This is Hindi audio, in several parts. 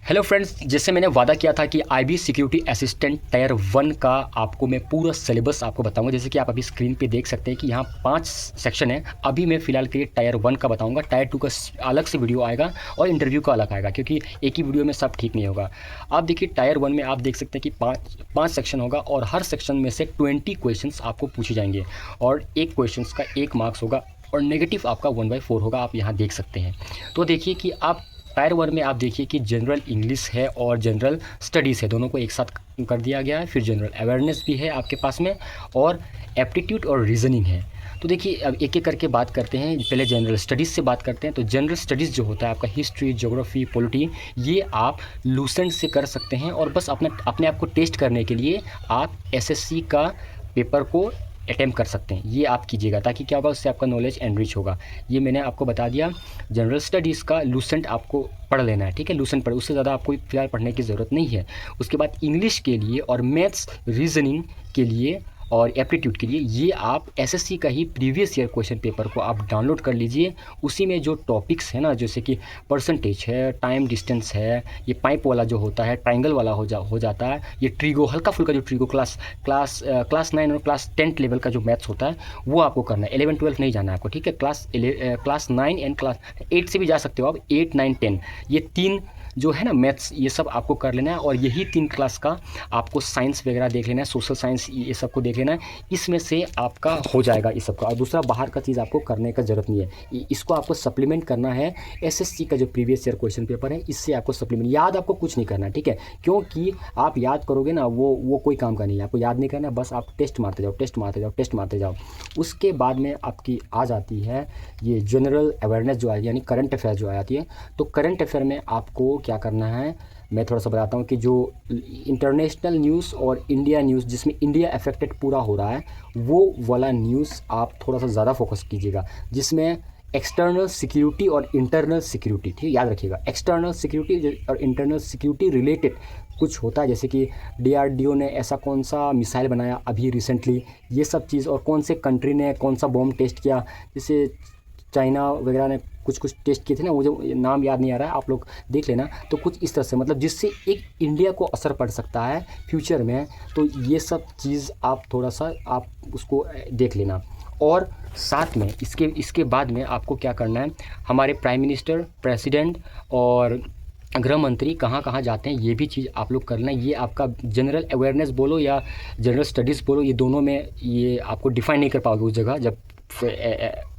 हेलो फ्रेंड्स, जैसे मैंने वादा किया था कि आईबी सिक्योरिटी असिस्टेंट टायर 1 का आपको मैं पूरा सिलेबस आपको बताऊंगा। जैसे कि आप अभी स्क्रीन पे देख सकते हैं कि यहाँ 5 सेक्शन है। अभी मैं फ़िलहाल के लिए टायर 1 का बताऊंगा। टायर 2 का अलग से वीडियो आएगा और इंटरव्यू का अलग आएगा, क्योंकि एक ही वीडियो में सब ठीक नहीं होगा। आप देखिए टायर 1 में आप देख सकते हैं कि पाँच सेक्शन होगा और हर सेक्शन में से 20 क्वेश्चन आपको पूछे जाएंगे और एक क्वेश्चन का 1 मार्क्स होगा और नेगेटिव आपका 1/4 होगा। आप यहाँ देख सकते हैं। तो देखिए कि आप टायर 1 में आप देखिए कि जनरल इंग्लिश है और जनरल स्टडीज़ है, दोनों को एक साथ कर दिया गया है। फिर जनरल अवेयरनेस भी है आपके पास में और एप्टीट्यूड और रीजनिंग है। तो देखिए अब एक एक करके बात करते हैं। पहले जनरल स्टडीज़ से बात करते हैं। तो जनरल स्टडीज़ जो होता है आपका हिस्ट्री, ज्योग्राफी, पॉलिटी, ये आप लूसेंट से कर सकते हैं और बस अपने आप को टेस्ट करने के लिए आप एसएससी का पेपर को अटैम्प्ट कर सकते हैं। ये आप कीजिएगा ताकि क्या होगा, उससे आपका नॉलेज एनरिच होगा। ये मैंने आपको बता दिया। जनरल स्टडीज़ का लूसेंट आपको पढ़ लेना है, ठीक है। लूसेंट पढ़, उससे ज़्यादा आपको फिलहाल पढ़ने की ज़रूरत नहीं है। उसके बाद इंग्लिश के लिए और मैथ्स, रीजनिंग के लिए और एप्टीट्यूड के लिए ये आप एसएससी का ही प्रीवियस ईयर क्वेश्चन पेपर को आप डाउनलोड कर लीजिए। उसी में जो टॉपिक्स है ना, जैसे कि परसेंटेज है, टाइम डिस्टेंस है, ये पाइप वाला जो होता है, ट्राइंगल वाला हो जाता है, ये ट्रीगो, हल्का फुल्का जो ट्रीगो क्लास 9 और क्लास 10 लेवल का जो मैथ्स होता है वो आपको करना है। 11 12 नहीं जाना है आपको, ठीक है। क्लास 9 एंड क्लास 8 से भी जा सकते हो आप। 8 9 10 ये 3 जो है ना मैथ्स, ये सब आपको कर लेना है। और यही 3 क्लास का आपको साइंस वगैरह देख लेना है, सोशल साइंस, ये सब को देख लेना है। इसमें से आपका हो जाएगा इस सब का। और दूसरा, बाहर का चीज़ आपको करने का ज़रूरत नहीं है। इसको आपको सप्लीमेंट करना है एसएससी का जो प्रीवियस ईयर क्वेश्चन पेपर है, इससे आपको सप्लीमेंट। याद आपको कुछ नहीं करना, ठीक है। क्योंकि आप याद करोगे ना, वो कोई काम का नहीं है। आपको याद नहीं करना, बस आप टेस्ट मारते जाओ, टेस्ट मारते जाओ, टेस्ट मारते जाओ। उसके बाद में आपकी आ जाती है ये जनरल अवेयरनेस जो आएगी, यानी करंट अफेयर जो आ जाती है। तो करंट अफेयर में आपको क्या करना है, मैं थोड़ा सा बताता हूँ कि जो इंटरनेशनल न्यूज़ और इंडिया न्यूज़, जिसमें इंडिया अफेक्टेड पूरा हो रहा है, वो वाला न्यूज़ आप थोड़ा सा ज़्यादा फोकस कीजिएगा। जिसमें एक्सटर्नल सिक्योरिटी और इंटरनल सिक्योरिटी, ठीक, याद रखिएगा, एक्सटर्नल सिक्योरिटी और इंटरनल सिक्योरिटी रिलेटेड कुछ होता है। जैसे कि डीआरडीओ ने ऐसा कौन सा मिसाइल बनाया अभी रिसेंटली, ये सब चीज़, और कौन से कंट्री ने कौन सा बॉम्ब टेस्ट किया। जैसे चाइना वगैरह ने कुछ टेस्ट किए थे ना, मुझे नाम याद नहीं आ रहा है, आप लोग देख लेना। तो कुछ इस तरह से, मतलब जिससे एक इंडिया को असर पड़ सकता है फ्यूचर में। तो ये सब चीज़ आप थोड़ा सा आप उसको देख लेना। और साथ में इसके बाद में आपको क्या करना है, हमारे प्राइम मिनिस्टर, प्रेसिडेंट और गृह मंत्री कहाँ कहाँ जाते हैं, ये भी चीज़ आप लोग करना है। ये आपका जनरल अवेयरनेस बोलो या जनरल स्टडीज़ बोलो, ये दोनों में ये आपको डिफाइन नहीं कर पाओगे उस जगह जब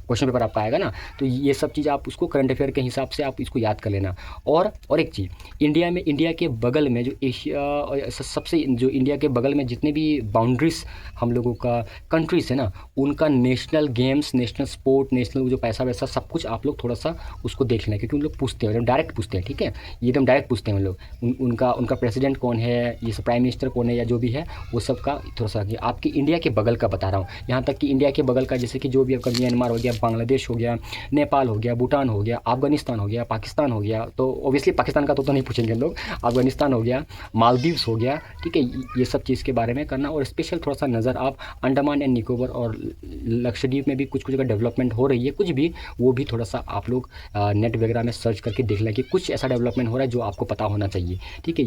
क्वेश्चन पेपर आपका आएगा ना। तो ये सब चीज़ आप उसको करंट अफेयर के हिसाब से आप इसको याद कर लेना। और एक चीज़, इंडिया के बगल में जो एशिया सबसे, जो इंडिया के बगल में जितने भी बाउंड्रीज हम लोगों का कंट्रीज़ है ना, उनका national games, national sport, national जो पैसा वैसा सब कुछ आप लोग थोड़ा सा उसको देख लेना। क्योंकि उन लोग पूछते हैं, डायरेक्ट पूछते हैं, ठीक है। ये एकदम डायरेक्ट पूछते हैं उन लोग। उनका प्रेसिडेंट कौन है, ये सब प्राइम मिनिस्टर कौन है, या जो भी है वो सब का थोड़ा सा आपकी इंडिया के बगल का बता रहा हूँ। यहाँ तक कि इंडिया के बगल का, जैसे कि जो भी आपका म्यांमार हो गया, बांग्लादेश हो गया, नेपाल हो गया, भूटान हो गया, अफगानिस्तान हो गया, पाकिस्तान हो गया। तो ऑब्वियसली पाकिस्तान का तो नहीं पूछेंगे लोग। अफगानिस्तान हो गया, मालदीव्स हो गया, ठीक है। ये सब चीज़ के बारे में करना। और स्पेशल थोड़ा सा नज़र आप अंडमान एंड निकोबार और लक्षद्वीप में भी कुछ जगह डेवलपमेंट हो रही है, कुछ भी, वो भी थोड़ा सा आप लोग नेट वगैरह में सर्च करके देख लें कि कुछ ऐसा डेवलपमेंट हो रहा है जो आपको पता होना चाहिए, ठीक है।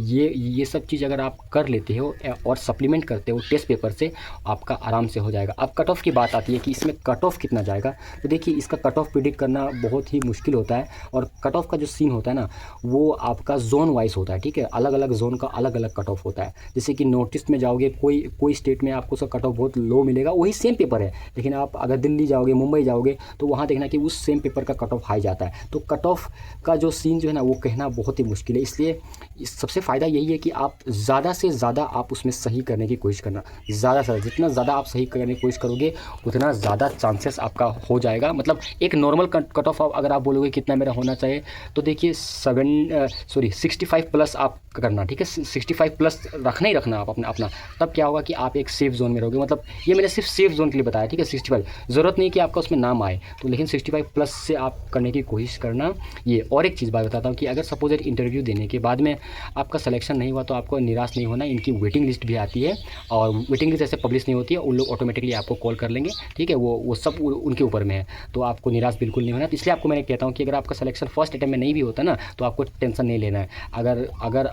ये सब चीज़ अगर आप कर लेते हो और सप्लीमेंट करते हो टेस्ट पेपर से, आपका आराम से हो जाएगा। अब कट ऑफ की बात आती है कि इसमें कट ऑफ कितना जाएगा। तो देखिए, इसका कट ऑफ प्रिडिक्ट करना बहुत ही मुश्किल होता है। और कट ऑफ का जो सीन होता है ना, वो आपका जोन वाइज होता है, ठीक है। अलग अलग जोन का अलग अलग कट ऑफ होता है। जैसे कि नॉर्थ ईस्ट में जाओगे, कोई स्टेट में आपको उसका कट ऑफ बहुत लो मिलेगा, वही सेम पेपर है। लेकिन आप अगर दिल्ली जाओगे, मुंबई जाओगे, तो वहाँ देखना कि उस सेम पेपर का कट ऑफ हाई जाता है। तो कट ऑफ का जो सीन जो है ना, वो कहना बहुत ही मुश्किल है। इसलिए सबसे फ़ायदा यही है कि आप ज़्यादा से ज़्यादा आप उसमें सही करने की कोशिश करना। ज़्यादा से ज़्यादा, जितना ज़्यादा आप सही करने की कोशिश करोगे, उतना ज़्यादा चांसेस आपका हो जाएगा। मतलब एक नॉर्मल कट ऑफ अगर आप बोलोगे कितना मेरा होना चाहिए, तो देखिए 65 प्लस आप करना, ठीक है। 65 प्लस रखना ही रखना आप अपना। तब क्या होगा कि आप एक सेफ जोन में रहोगे। मतलब ये मैंने सिर्फ सेफ जोन के लिए बताया, ठीक है। 65 ज़रूरत नहीं कि आपका उसमें नाम आए, तो लेकिन 65 प्लस से आप करने की कोशिश करना। ये और एक चीज़ बात बताता हूँ कि अगर सपोज इंटरव्यू देने के बाद में आपका सिलेक्शन नहीं हुआ, तो आपको निराश नहीं होना। इनकी वेटिंग लिस्ट भी आती है, और वेटिंग लिस्ट ऐसे पब्लिश नहीं होती है, उन लोग ऑटोमेटिकली आपको कॉल कर लेंगे, ठीक है। वो सब उनके ऊपर में है। है, तो आपको निराश बिल्कुल नहीं होना। तो इसलिए आपको मैंने कहता हूँ कि अगर आपका सिलेक्शन फर्स्ट अटेम्प्ट में नहीं भी होता ना, तो आपको टेंशन नहीं लेना है। अगर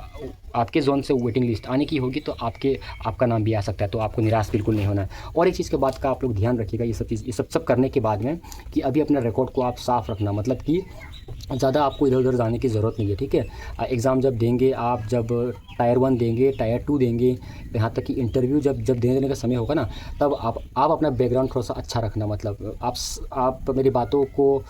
आपके जोन से वेटिंग लिस्ट आने की होगी तो आपका नाम भी आ सकता है, तो आपको निराश बिल्कुल नहीं होना है। और एक चीज़ के बात का आप लोग ध्यान रखिएगा, ये सब करने के बाद में, कि अभी अपने रिकॉर्ड को आप साफ़ रखना, मतलब कि ज़्यादा आपको इधर उधर जाने की ज़रूरत नहीं है, ठीक है। एग्ज़ाम जब देंगे आप, जब टायर 1 देंगे, टायर 2 देंगे, यहाँ तक कि इंटरव्यू जब देने का समय होगा ना, तब आप अपना बैकग्राउंड थोड़ा सा अच्छा रखना। मतलब आप मेरी बातों को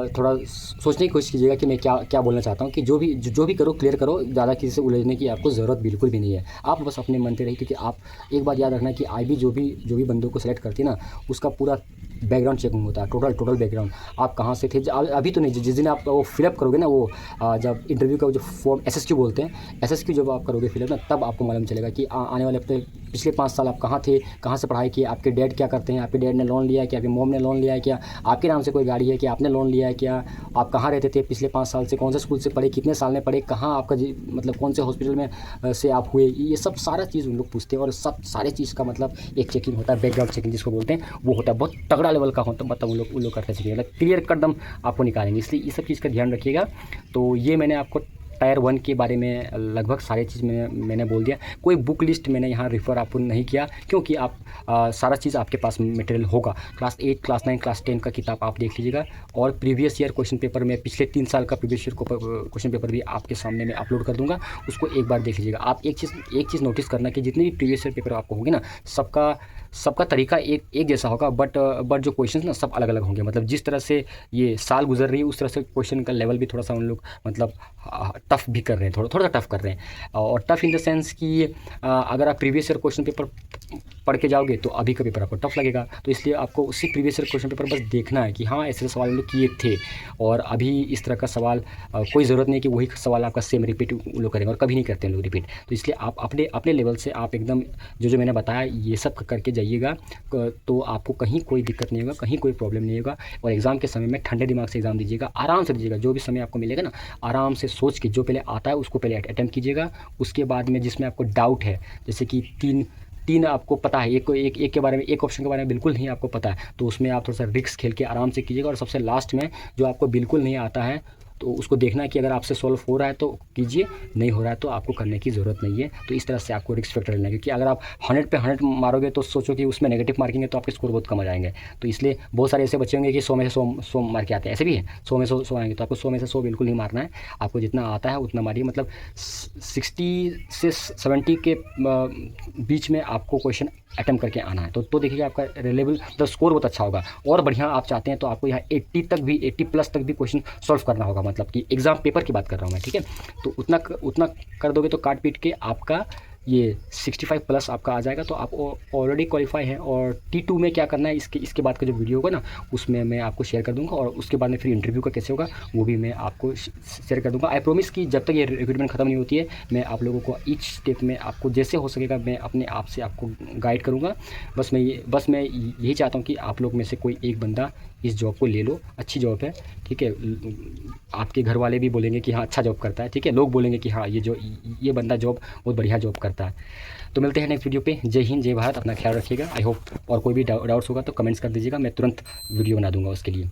थोड़ा सोचने की कोशिश कीजिएगा कि मैं क्या बोलना चाहता हूँ, कि जो भी करो क्लियर करो, ज़्यादा किसी से उलझने की आपको ज़रूरत बिल्कुल भी नहीं है। आप बस अपने मन पे रहिए, क्योंकि आप एक बात याद रखना कि IB जो भी बंदों को सेलेक्ट करती है ना, उसका पूरा बैकग्राउंड चेकिंग होता है, टोटल बैकग्राउंड। आप कहाँ से थे, अभी तो नहीं, जिस दिन आप वो फिलअप करोगे ना, वो जब इंटरव्यू का जो फॉर्म SSQ बोलते हैं, SSQ जब आप करोगे फिलअप ना, तब आपको मालूम चलेगा कि आने वाले अपने पिछले 5 साल आप कहाँ थे, कहाँ से पढ़ाई की, आपके डैड क्या करते हैं, आपके डैड ने लोन लिया है क्या, आपके मॉम ने लोन लिया है क्या, आपके नाम से कोई गाड़ी है क्या, आपने लोन लिया है क्या, आप कहाँ रहते थे पिछले 5 साल से, कौन से स्कूल से पढ़े, कितने साल में पढ़े, कहाँ आपका मतलब कौन से हॉस्पिटल में से आप हुए, ये सब सारा चीज़ उन लोग पूछते हैं। और सब सारे चीज़ का मतलब एक चेकिंग होता है, बैकग्राउंड चेकिंग जिसको बोलते हैं, वो होता है बहुत तगड़ा लेवल का होता है। मतलब उन लोग करते हैं, मतलब क्लियर कदम आपको निकालेंगे, इसलिए ये सब चीज़ का ध्यान रखिएगा। तो ये मैंने आपको टायर 1 के बारे में लगभग सारी चीज़ मैंने बोल दिया। कोई बुक लिस्ट मैंने यहाँ रिफ़र आपको नहीं किया, क्योंकि आप सारा चीज़ आपके पास मटेरियल होगा। क्लास 8, क्लास 9, क्लास 10 का किताब आप देख लीजिएगा, और प्रीवियस ईयर क्वेश्चन पेपर में पिछले 3 साल का प्रीवियस ईयर क्वेश्चन पेपर भी आपके सामने में अपलोड कर दूंगा, उसको एक बार देख लीजिएगा। आप एक चीज़ नोटिस करना कि जितने भी प्रीवियस ईयर पेपर आपको होंगे ना, सबका तरीका एक जैसा होगा, बट जो क्वेश्चन ना सब अलग अलग होंगे। मतलब जिस तरह से ये साल गुजर रही है, उस तरह से क्वेश्चन का लेवल भी थोड़ा सा उन लोग मतलब टफ़ भी कर रहे हैं, थोड़ा सा टफ़ कर रहे हैं। और टफ़ इन द सेंस कि अगर आप प्रीवियस ईयर क्वेश्चन पेपर पढ़ के जाओगे तो अभी का पेपर आपको टफ लगेगा। तो इसलिए आपको उसी प्रीवियस ईयर क्वेश्चन पेपर बस देखना है कि हाँ ऐसे सवाल हम लोग किए थे, और अभी इस तरह का सवाल कोई ज़रूरत नहीं कि वही सवाल आपका सेम रिपीट लोग करेंगे, और कभी नहीं करते हैं लोग रिपीट। तो इसलिए आप अपने लेवल से आप एकदम जो मैंने बताया ये सब करके जाइएगा, तो आपको कहीं कोई दिक्कत नहीं होगा, कहीं कोई प्रॉब्लम नहीं होगा। और एग्ज़ाम के समय में ठंडे दिमाग से एग्ज़ाम दीजिएगा, आराम से दीजिएगा। जो भी समय आपको मिलेगा ना, आराम से सोच के जो पहले आता है उसको पहले अटेम्प्ट कीजिएगा। उसके बाद में जिसमें आपको डाउट है, जैसे कि तीन आपको पता है, एक के बारे में, एक ऑप्शन के बारे में बिल्कुल नहीं आपको पता है, तो उसमें आप थोड़ा सा रिस्क खेल के आराम से कीजिएगा। और सबसे लास्ट में जो आपको बिल्कुल नहीं आता है, तो उसको देखना है कि अगर आपसे सॉल्व हो रहा है तो कीजिए, नहीं हो रहा है तो आपको करने की ज़रूरत नहीं है। तो इस तरह से आपको रिस्क फैक्टर लेना है, क्योंकि अगर आप 100 पे 100 मारोगे तो सोचो कि उसमें नेगेटिव मार्किंग है तो आपके स्कोर बहुत कम आ जाएंगे। तो इसलिए बहुत सारे ऐसे बच्चे होंगे कि 100 में से 100 मार के आते हैं, ऐसे भी है 100 में 100 आएंगे, तो आपको 100 में से 100 बिल्कुल नहीं मारना है। आपको जितना आता है उतना मारिए, मतलब 60 से 70 के बीच में आपको क्वेश्चन अटेम्प्ट करके आना है। तो देखिएगा आपका लेवल मतलब स्कोर बहुत अच्छा होगा। और बढ़िया आप चाहते हैं तो आपको यहाँ 80 प्लस तक भी क्वेश्चन सॉल्व करना होगा, मतलब कि एग्ज़ाम पेपर की बात कर रहा हूँ मैं, ठीक है। तो उतना कर दोगे तो काट पीट के आपका ये 65 प्लस आपका आ जाएगा, तो आप ऑलरेडी क्वालिफाई है। और T2 में क्या करना है, इसके बाद का जो वीडियो होगा ना, उसमें मैं आपको शेयर कर दूंगा। और उसके बाद में फिर इंटरव्यू का कैसे होगा वो भी मैं आपको शेयर कर दूंगा। आई प्रॉमिस कि जब तक ये रिक्रूटमेंट ख़त्म नहीं होती है, मैं आप लोगों को ईच स्टेप में आपको जैसे हो सकेगा मैं अपने आप से आपको गाइड करूँगा। बस मैं यही चाहता हूँ कि आप लोग में से कोई एक बंदा इस जॉब को ले लो, अच्छी जॉब है, ठीक है। आपके घर वाले भी बोलेंगे कि हाँ अच्छा जॉब करता है, ठीक है। लोग बोलेंगे कि हाँ ये बंदा जॉब बहुत बढ़िया जॉब करता है। तो मिलते हैं नेक्स्ट वीडियो पे। जय हिंद, जय भारत, अपना ख्याल रखिएगा। आई होप और कोई भी डाउट्स होगा तो कमेंट्स कर दीजिएगा, मैं तुरंत वीडियो बना दूंगा उसके लिए।